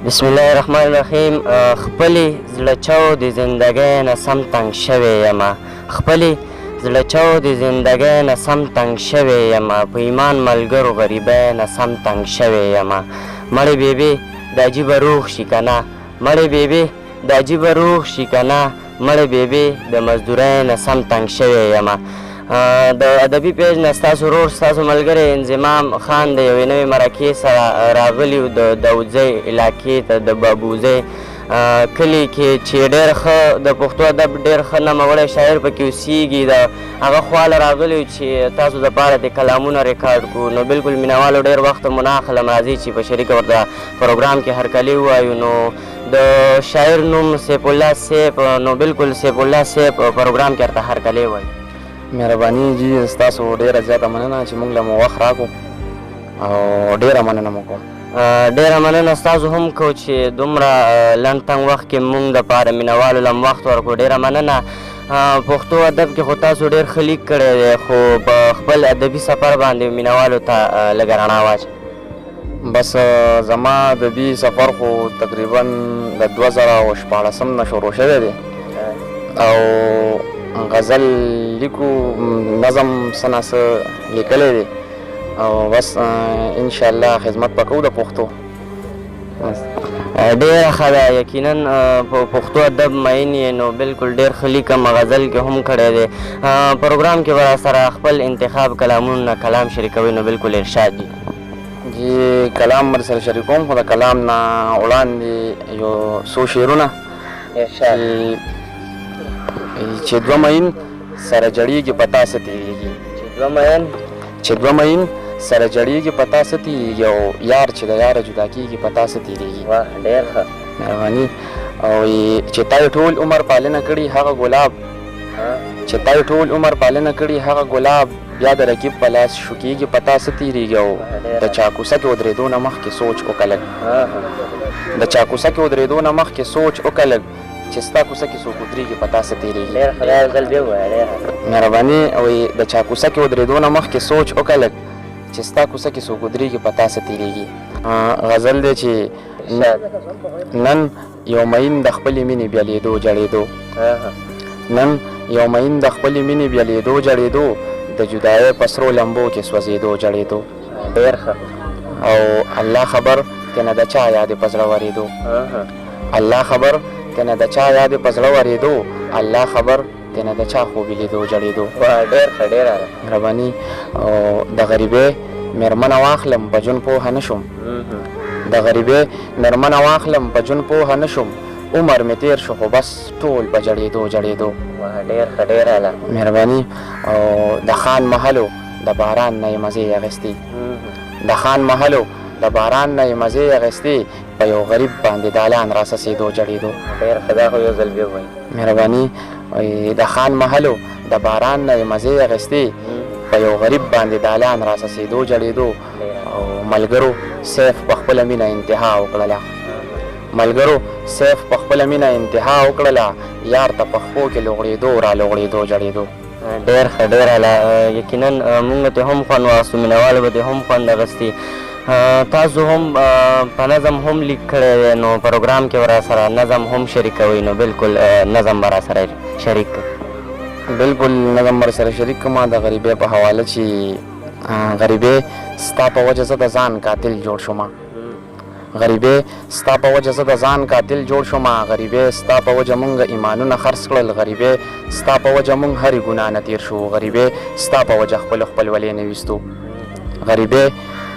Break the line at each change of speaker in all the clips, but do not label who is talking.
بسم الله الرحمن الرحیم. خپلې زړه چاو د زندګۍ نه سم تنګ شوی یمه، خپلې زړه چاو د زندګۍ نه سم تنګ شوی یمه، په ایمان ملګرو غریبۍ نه سم تنګ شوی یمه. مړې بیبي د عجیبه روح شي که نه، مړې بیبي د عجیبه روح شي که نه، مړې بیبي د مزدورۍ نه سم تنګ شوی یمه. د ادبي پیج نه ستاسو ورور ستاسو ملګری انضمام خان د یوې نوې مرکې سره راغلي د داودزۍ علاقې ته د بابوزۍ کلي کې چې ډېر ښه د پښتو ادب ډېر ښه نوموړی شاعر پکې اوسېږي، د هغه خواله راغلی چې تاسو دپاره د کلامونه ریکارډ کړو. نو بلکل مینهوالو ډېر وخت مو نه اخلم، راځئ چې په شریکه ورته پروګرام کې هرکلي ووایو. نو د شاعر نوم سیف الله صیب، نو بلکل سیف الله صیب پروګرام کې ورته هرکلي ووایو.
مهرباني جي، ستاسو ډېره زیاته مننه چې موږ له مو وخت راکړو او ډېره مننه مو کوم.
ډېره مننه ستاسو هم کو چې دومره لنډ تنګ وخت کې موږ دپاره مینهوالو له وخت ورکړو. ډېره مننه. پښتو ادب کې خو تاسو ډېر ښه لیک کړی دی، خو په خپل ادبي سفر باندې مینهوالو ته لږه رڼا واچوئ.
بس زما ادبي سفر خو تقریبا د 2014 نه شروع شوی دی او غزل لیکو، نظم څه نه څه لیکلی دی او بس انشاءالله خدمت به کوو د پښتو.
ډېره ښه ده، یقینا په پښتو ادب مین یې، نو بلکل ډېر ښه لیکم، غزل کې هم کړی دی. پروګرام کې به راسره خپل انتخاب کلامونو نه کلام شریکوئ، نو بلکل ارشاد دي.
جی کلام در سره شریکوم، خو د کلام نه وړاندې یو څو شعرونه چې دوه مین سره جړیږي پتا څه تېرېږي، چې دوه مین سره جړیږي پتا څه تېرېږي او یار چې د یاره جدا کېږي پتا څه تېرېږي.
ډېر ښه.
مهرباني. او چې تا یې ټول عمر پالنه کړي هغه ګلاب، چې تا یې ټول عمر پالنه کړي هغه ګلاب، بیا د رقیب په لاس شو کېږي پتا څه تېرېږي او د چاکوسه کې ودرېدو نه مخکې سوچ وکړه لږ، د چاکوسه کې ودرېدو نه مخکې سوچ وکړه لږ، چې ستا کوڅه کې څوک ودرېږي پتا څه تېرېږي. مهرباني. او د چاکوسه کې ودرېدو نه مخکې سوچ وکړه لږ، چې ستا کوڅه کې څوک ودرېږي پتا څه تېرېږي. غزل دی چې نن یو مین د خپلې مینې بیلیدو جړېدو، نن یو مین د خپلې مینې بیلیدو جړېدو، د جدایۍ په سرو لمبو کې سوځېدو جړېدو.
ډېر ښه.
او الله خبر که نه د چا یادې په زړه ورېدو، الله خبر که نه د چا یادې په زړه ورېدو، الله خبر که نه د چا خوبې لیدو جړېدو.
ډېر ښه. ډېره
مهرباني. او د غریبۍ مېرمنه واخلم په جون پوهه نه شم، د غریبۍ مېرمنه واخلم په جون پوهه نه شم، عمر مې تېر شو خو بس ټول په جړېدو جړېدو.
ډېر ښه. ډېره
مهرباني. او د خان محلو د باران نه یې مزې اخیستې، د خان محلو د باران نه یې مزې اخیستې، په یو غریب باندې دالان راسسېدو جړېدو.
ډېر ښه. دا خو یو ځل بیا ووایي.
مهرباني. د خان محلو د باران نه یې مزې اخیستې، په یو غریب باندې دالان راسسېدو جړېدو. او ملګرو سیف په خپله مینه انتها وکړله، ملګرو سیف په خپله مینه انتها وکړله، یار ته په خپو کې لغړېدو را لغړېدو جړېدو.
ډېر ښه. ډېره یقینا موږ ته هم خوند واخیستو، مینهوالو به دې هم خوند اخیستي. تاسو هم په نظم هم لیک کړی دی، نو پروګرام کې به راسره نظم هم شریکوئ، نو بلکل نظم به راسره شریک کړئ.
بلکل نظم به سره شریک کړم. د غریبۍ په حواله چې غریبۍ ستا په وجه زه د ځان قاتل جوړ شوم، غریبۍ ستا په وجه زه د ځان قاتل جوړ شوم، غریبۍ ستا په وجه مونږ ایمانونه خرڅ کړل، غریبۍ ستا په وجه مونږ هرې ګناه نه تېر شو، غریبۍ ستا په وجه خپلو خپلولۍ نه ویستو، غریبۍ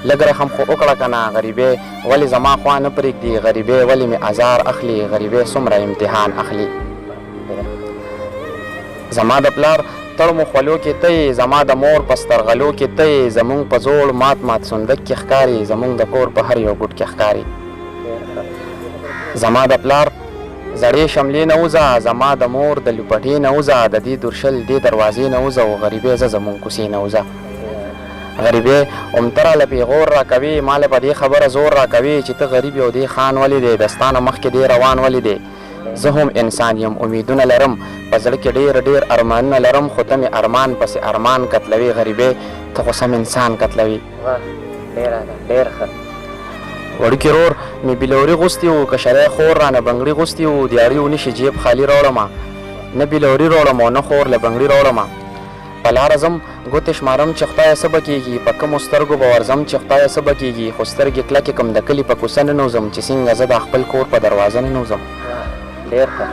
لږ رحم خو وکړه که نه، غریبۍ ولې زما خوا نه پرېږدي، غریبۍ ولې مې ازار اخلي، غریبۍ څومره امتحان اخلي. زما د پلار تړمو خولو کې ته یې، زما د مور په سترغلو کې ته یې، زمونږ په زوړ مات مات صندوق کې ښکاري، زمونږ د کور په هر یو ګوټ کې ښکاري. زما د پلار زړې شملې نه وځه، زما د مور د لوپټې نه وځه، د دې درشل دې دروازې نه وځه، او غریبۍ زه زمونږ کوڅې نه وځه. غریبۍ اومتره له پیغور را کوي، ما له په دې خبره زور را کوي چې ته غریب یې او دې خان ولې دی، د ستا نه مخکې دې روان ولې دی. زه هم انسان یم، امیدونه لرم، په زړه کې ډېر ډېر ارمانونه لرم، خو ته مې ارمان پسې ارمان کتلوي، غریبۍ ته خو سم انسان کتلوي.
ډېر ښه.
وړوکی رور مې بلوري غوستي وو که شری خور رانه بنګړي غوستي وو د اړې ونشي جیب خالي راوړمه نه بلوري راوړم او نه خور له بنګړي راوړمه په لاره ځم ګوتې شمارم چې خدایه څه به کېږي په کومو سترګو به ورځم چې خدایه څه به کېږي خو سترګې کلکې کم د کلي په کوڅه ننوځم چې څنګه زه د خپل کور په دروازه ننوځم
ډېر ښه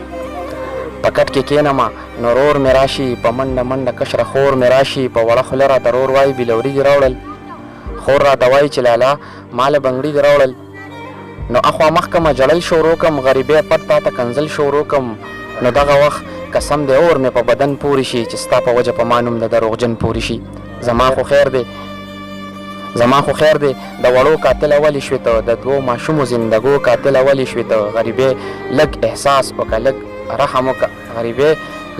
په کټ کې کښېنمه نو رور مې راشي په منډه منډه کشره خور مې راشي په وړه خوله راته رور وایي بلوري دې راوړل خور راته وایي چې لالا ما له بنګړي دې راوړل نو اخوا مخکې مه جړل شروع کړم غریبۍ پټ تا ته کنځل شروع کړم نو دغه وخت قسم دی اور مې په بدن پورې شي چې ستا په وجه په ما نوم د دروغجن پورې شي زما خو خیر دی د وړو قاتله ولې شوې ته د دوو ماشومو زندګو قاتله ولې شوې ته غریبۍ لږ احساس وکړه لږ رحم وکړه غریبۍ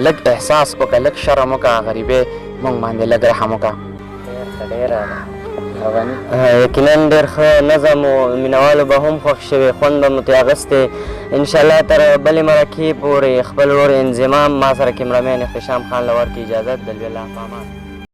لږ احساس وکړه لږ شرم وکړه غریبۍ موږ باندې لږ رحم وکړه
ډېره یقینا ډېر ښه نظم و مینوالو به هم خوښ شوي خوند به مو ترې اخیستی انشاءالله تر بلې مرکې پورې خپل ورور انضمام ما سره کیمرامین اختشام خان له ورکړي اجازت دلوي الله په امان